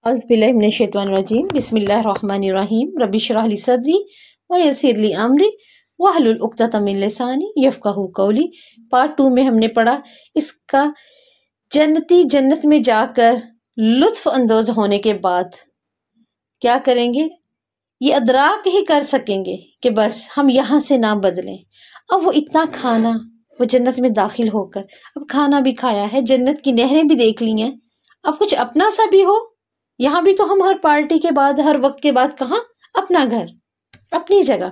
अज़ बिल्लाहि मिनश शैतानिर रजीम बिस्मिल्लाहिर रहमानिर रहीम रब्बि इश्रह ली सदरी व यस्सिर ली अमरी वहलुल उक़्दतम मिन लिसानी यफ़क़हू क़ौली। पार्ट 2 में हमने पढ़ा इसका जन्नत में जाकर लुत्फ़ अंदोज़ होने के बाद क्या करेंगे, ये अदराक ही कर सकेंगे कि बस हम यहाँ से ना बदलें। अब वो इतना खाना, वो जन्नत में दाखिल होकर अब खाना भी खाया है, जन्नत की नहरें भी देख ली हैं, अब कुछ अपना सा भी हो। यहाँ भी तो हम हर पार्टी के बाद, हर वक्त के बाद कहाँ, अपना घर, अपनी जगह।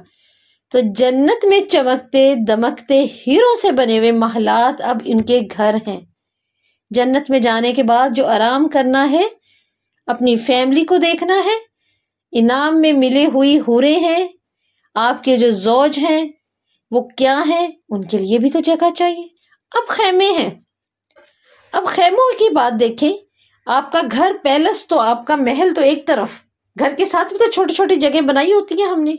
तो जन्नत में चमकते दमकते हीरों से बने हुए महलात अब इनके घर हैं। जन्नत में जाने के बाद जो आराम करना है, अपनी फैमिली को देखना है, इनाम में मिली हुई हूरें हैं, आपके जो ज़ौज हैं वो क्या हैं, उनके लिए भी तो जगह चाहिए। अब खैमे हैं। अब खैमों की बात देखें, आपका घर पैलेस तो, आपका महल तो एक तरफ, घर के साथ भी तो छोटी छोटी जगह बनाई होती हैं हमने,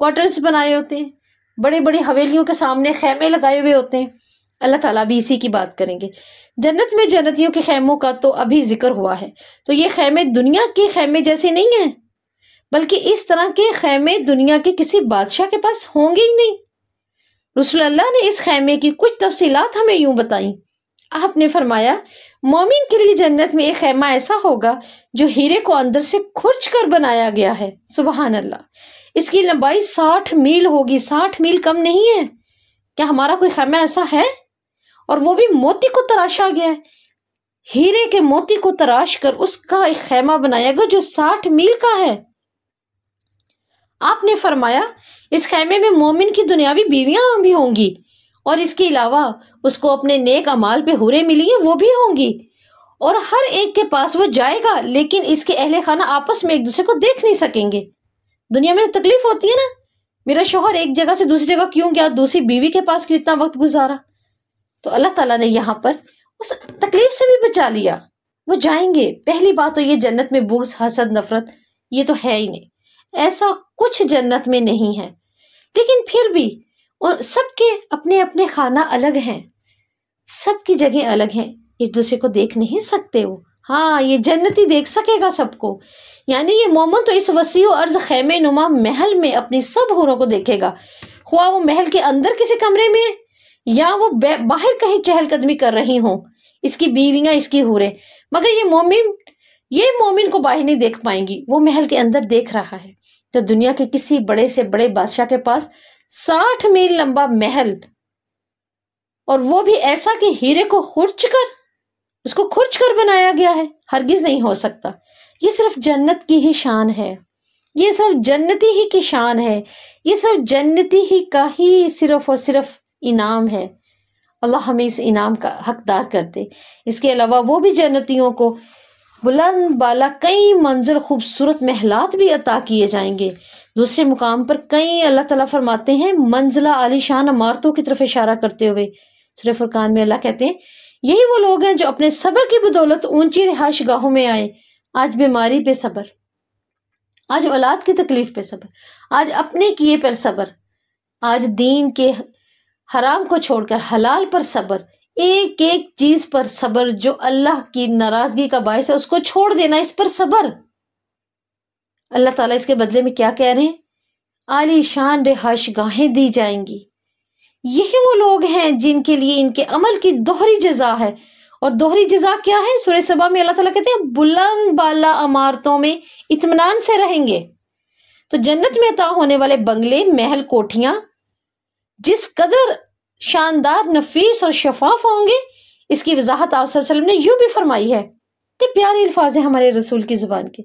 क्वार्टर्स बनाए होते हैं, बड़ी बड़ी हवेलियों के सामने खैमे लगाए हुए होते हैं। अल्लाह ताला भी इसी की बात करेंगे। जन्नत में जन्नतियों के खैमों का तो अभी जिक्र हुआ है, तो ये खैमे दुनिया के खैमे जैसे नहीं हैं, बल्कि इस तरह के खैमे दुनिया के किसी बादशाह के पास होंगे ही नहीं। रसूलुल्लाह ने इस खैमे की कुछ तफसीलात हमें यूं बताई। आपने फरमाया, मोमिन के लिए जन्नत में एक खैमा ऐसा होगा जो हीरे को अंदर से खुर्च कर बनाया गया है। सुबहान अल्लाह। इसकी लंबाई 60 मील होगी। 60 मील कम नहीं है। क्या हमारा कोई खैमा ऐसा है? और वो भी मोती को तराशा गया है, हीरे के मोती को तराश कर उसका एक खैमा बनाया गया जो 60 मील का है। आपने फरमाया, इस खैमे में मोमिन की दुनियावी बीवियां भी होंगी और इसके अलावा उसको अपने नेक अमाल पे हुरे मिली है, वो भी होंगी, और हर एक के पास वो जाएगा, लेकिन इसके अहले खाना आपस में एक दूसरे को देख नहीं सकेंगे। दुनिया में तो तकलीफ होती है ना, मेरा शोहर एक जगह से दूसरी जगह क्यों गया, दूसरी बीवी के पास क्यों इतना वक्त गुजारा। तो अल्लाह ताला ने यहाँ पर उस तकलीफ से भी बचा लिया। वो जाएंगे। पहली बात तो ये जन्नत में बुग़्ज़, हसद, नफरत ये तो है ही नहीं, ऐसा कुछ जन्नत में नहीं है। लेकिन फिर भी और सबके अपने अपने खाना अलग हैं, सबकी जगह अलग हैं, एक दूसरे को देख नहीं सकते वो। हाँ, ये जन्नती देख सकेगा सबको। यानी ये मोमिन तो इस वसीउ अर्ज खैमे नुमा महल में अपनी सब हूरों को देखेगा, ख्वाह वो महल के अंदर किसी कमरे में या वो बाहर कहीं चहलकदमी कर रही हों, इसकी बीवियां, इसकी हूरें। मगर ये मोमिन को बाहर नहीं देख पाएंगी, वो महल के अंदर देख रहा है। तो दुनिया के किसी बड़े से बड़े बादशाह के पास 60 मील लंबा महल, और वो भी ऐसा कि हीरे को उसको खुर्च कर बनाया गया है, हरगिज नहीं हो सकता। ये सिर्फ जन्नत की ही शान है, ये सिर्फ जन्नती ही की शान है, ये सिर्फ जन्नती ही का ही सिर्फ और सिर्फ इनाम है। अल्लाह हमें इस इनाम का हकदार कर दे। इसके अलावा वो भी जन्नतियों को बुलंद बाला कई मंजिल खूबसूरत महलात भी अता किए जाएंगे। दूसरे मुकाम पर कई अल्लाह ताला फरमाते हैं, मंजिला आलीशान इमारतों की तरफ इशारा करते हुए सूरह फुरकान में अल्लाह कहते हैं, यही वो लोग हैं जो अपने सब्र की बदौलत ऊंची रिहाइश गाहों में आए। आज बीमारी पे सब्र, आज औलाद की तकलीफ पे सब्र, आज अपने किए पर सब्र, आज दीन के हराम को छोड़कर हलाल पर सब्र, एक एक चीज पर सब्र, जो अल्लाह की नाराजगी का बायस है उसको छोड़ देना, इस पर सब्र। अल्लाह ताला इसके बदले में क्या कह रहे हैं, आलीशान रिहाइश गाहें दी जाएंगी। यही वो लोग हैं जिनके लिए इनके अमल की दोहरी जजा है। और दोहरी जजा क्या है? सूरह सबा में अल्लाह ताला कहते हैं, बुलंद बाला इमारतों में इत्मीनान से रहेंगे। तो जन्नत में अता होने वाले बंगले, महल, कोठियां जिस कदर शानदार, नफीस और शफाफ होंगे, इसकी वजाहत आप सल्लल्लाहु अलैहि वसल्लम ने यूं भी फरमाई है। कितने प्यारे अल्फाज है हमारे रसूल की जुबान के।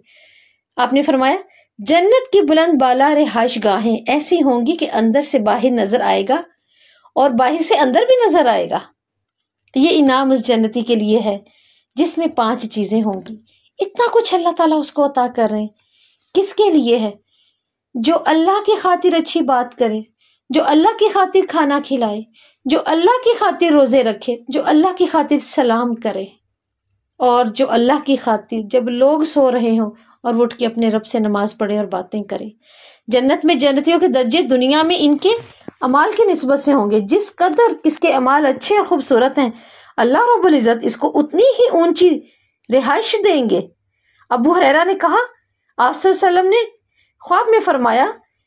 आपने फरमाया, जन्नत की बुलंद बाला रिहाइश गाहें ऐसी होंगी कि अंदर से बाहर नजर आएगा और बाहर से अंदर भी नजर आएगा। ये इनाम उस जन्नती के लिए है जिसमें 5 चीजें होंगी। इतना कुछ अल्लाह ताला उसको अता कर रहे हैं। किसके लिए है? जो अल्लाह की खातिर अच्छी बात करे, जो अल्लाह की खातिर खाना खिलाए, जो अल्लाह की खातिर रोजे रखे, जो अल्लाह की खातिर सलाम करे, और जो अल्लाह की खातिर जब लोग सो रहे हों और वो उठ के अपने रब से नमाज पढ़े और बातें करे। जन्नत में जन्नतियों के दर्जे दुनिया में इनके अमाल की निस्बत से होंगे। जिस कदर किसके अमाल अच्छे और खूबसूरत हैं, अल्लाह रब्बुल इज़्ज़त इसको उतनी ही ऊंची रिहाइश देंगे। ابو ہریرہ نے کہا آپ صلی اللہ علیہ وسلم نے خواب میں فرمایا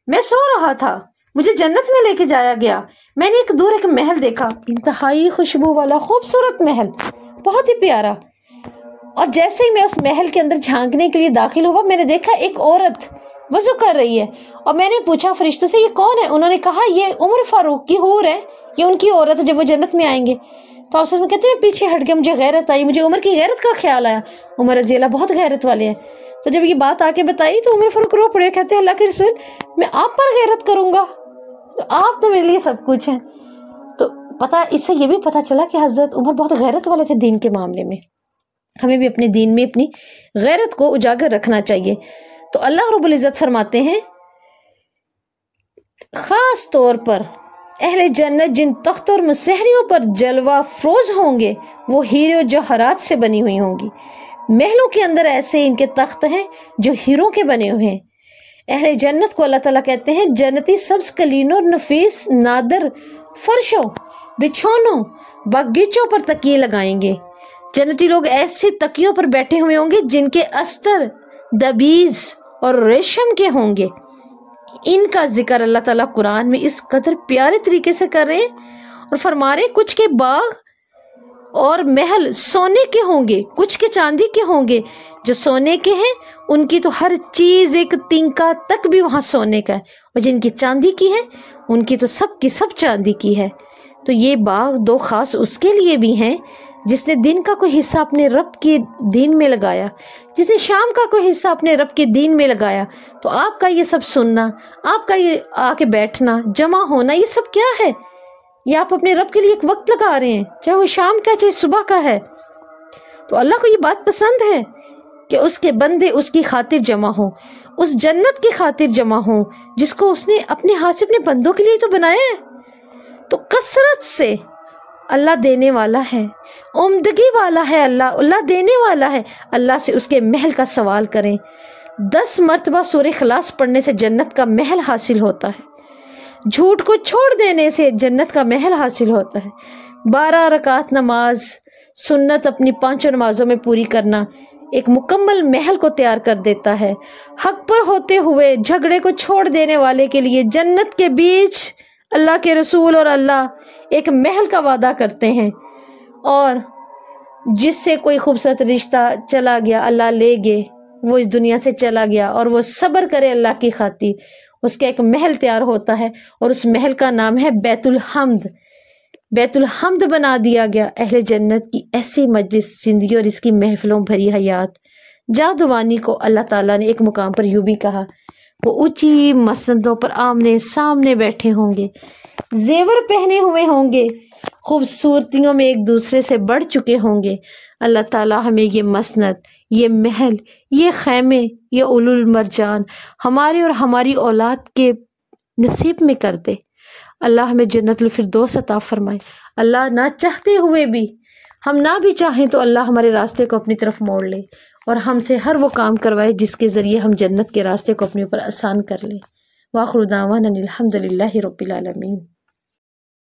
میں سو رہا تھا، مجھے جنت میں لے کے جایا گیا، میں نے دور ایک محل دیکھا، انتہائی خوشبو والا خوبصورت محل، بہت ہی پیارا، اور جیسے ہی میں اس محل کے اندر جھانکنے کے لیے داخل ہوا میں نے دیکھا ایک عورت وضو کر رہی ہے، اور میں نے پوچھا فرشتوں سے یہ کون ہے؟ انہوں نے کہا یہ عمر فاروق کی حور ہے، یہ ان کی عورت ہے جب وہ جنت میں آئیں گے۔ تو آپ کہتے ہیں پیچھے ہٹ گیا، مجھے غیرت آئی، مجھے عمر کی غیرت کا خیال آیا، عمر رضی اللہ بہت غیرت والے ہیں۔ تو جب یہ بات آ کے بتائی تو عمر فاروق رو پڑے، کہتے ہیں اللہ کے رسول میں آپ پر غیرت کروں گا، آپ تو میرے لیے سب کچھ ہیں۔ تو پتہ اس سے یہ بھی پتہ چلا کہ حضرت عمر بہت غیرت والے تھے دین کے معاملے میں۔ ہمیں بھی اپنے دین میں اپنی غیرت کو اجاگر رکھنا چاہیے۔ تو اللہ رب العزت فرماتے ہیں خاص طور پر اہل جنت جن تختوں اور مسحریوں پر جلوہ فروز ہوں گے وہ ہیرے و جواہرات سے بنی ہوئی ہوں گی، محلوں کے اندر ایسے ان کے تخت ہیں جو ہیروں کے بنے ہوئے ہیں۔ اہل جنت کو اللہ تعالیٰ کہتے ہیں جنتی سبز قلینوں اور نفیس نادر فرشوں بچھونوں باغیچوں پر تکیے لگائیں گے۔ جنتی لوگ ایسے تکیوں پر بیٹھے ہوئے ہوں گے جن کے استر دبیز اور ریشم کے ہوں گے۔ ان کا ذکر اللہ تعالیٰ قرآن میں اس قدر پیارے طریقے سے کر رہے ہیں اور فرما رہے ہیں کچھ کے باغ اور محل سونے کے ہوں گے، کچھ کے چاندی کے ہوں گے۔ جو سونے کے ہیں ان کی تو ہر چیز ایک تنکا تک بھی وہاں سونے کا ہے، اور جن کی چاندی کی ہے ان کی تو سب کی سب چاندی کی ہے۔ تو یہ باغ دو خاص اس کے لیے بھی ہیں جس نے دن کا کوئی حصہ اپنے رب کے دین میں لگایا، جس نے شام کا کوئی حصہ اپنے رب کے دین میں لگایا۔ تو آپ کا یہ سب سننا، آپ کا یہ آ کے بیٹھنا، جمع ہونا، یہ سب کیا ہے؟ یہ آپ اپنے رب کے لیے ایک وقت لگا رہے ہیں، چاہے وہ شام کا چاہے صبح کا ہے۔ تو اللہ کو یہ بات پسند ہے کہ اس کے بندے اس کی خاطر جمع ہوں، اس جنت کی خاطر جمع ہوں جس کو اس نے اپنے ہاتھ سے اپنے بندوں کے لیے تو بنایا ہے۔ تو کثرت سے اللہ دینے والا ہے، عمدگی والا ہے، اللہ دینے والا ہے۔ اللہ سے اس کے محل کا سوال کریں۔ 10 مرتبہ سورہ اخلاص پڑھنے سے جنت کا محل حاصل ہوتا ہے، جھوٹ کو چھوڑ دینے سے جنت کا محل حاصل ہوتا ہے، 12 رکعت نماز سنت اپنی 5 نمازوں میں پوری کرنا ایک مکمل محل کو تیار کر دیتا ہے۔ حق پر ہوتے ہوئے جھگڑے کو چھوڑ دینے والے کے لیے جنت کے بیچ اللہ کے رسول اور اللہ ایک محل کا وعدہ کرتے ہیں، اور جس سے کوئی خوبصورت رشتہ چلا گیا اللہ لے گئے، وہ اس دنیا سے چلا گیا اور وہ صبر کرے اللہ کی خاطر، اس کا ایک محل تیار ہوتا ہے، اور اس محل کا نام ہے بیت الحمد۔ بیت الحمد بنا دیا گیا اہل جنت کی ایسی مجلس زندگی اور اس کی محفلوں بھری حیات۔ جادوانی کو اللہ تعالیٰ نے ایک مقام پر یوں بھی کہا وہ اونچی مسندوں پر آمنے سامنے بیٹھے ہوں گے، زیور پہنے ہوئے ہوں گے، خوبصورتیوں میں ایک دوسرے سے بڑھ چکے ہوں گے۔ اللہ تعالیٰ ہمیں یہ مسند، یہ محل، یہ خیمے، یہ اولو المرجان ہمارے اور ہماری اولاد کے نصیب میں کر دے۔ اللہ ہمیں جنت الفردوس عطا فرمائے۔ اللہ نہ چاہتے ہوئے بھی، ہم نہ بھی چاہیں تو اللہ ہمارے راستے کو اپنی طرف موڑ لے اور ہم سے ہر وہ کام کروائے جس کے ذریعے ہم جنت کے راستے کو اپنے اوپر آسان کر لیں۔ وآخر دعوانا الحمد للہ رب العالمین۔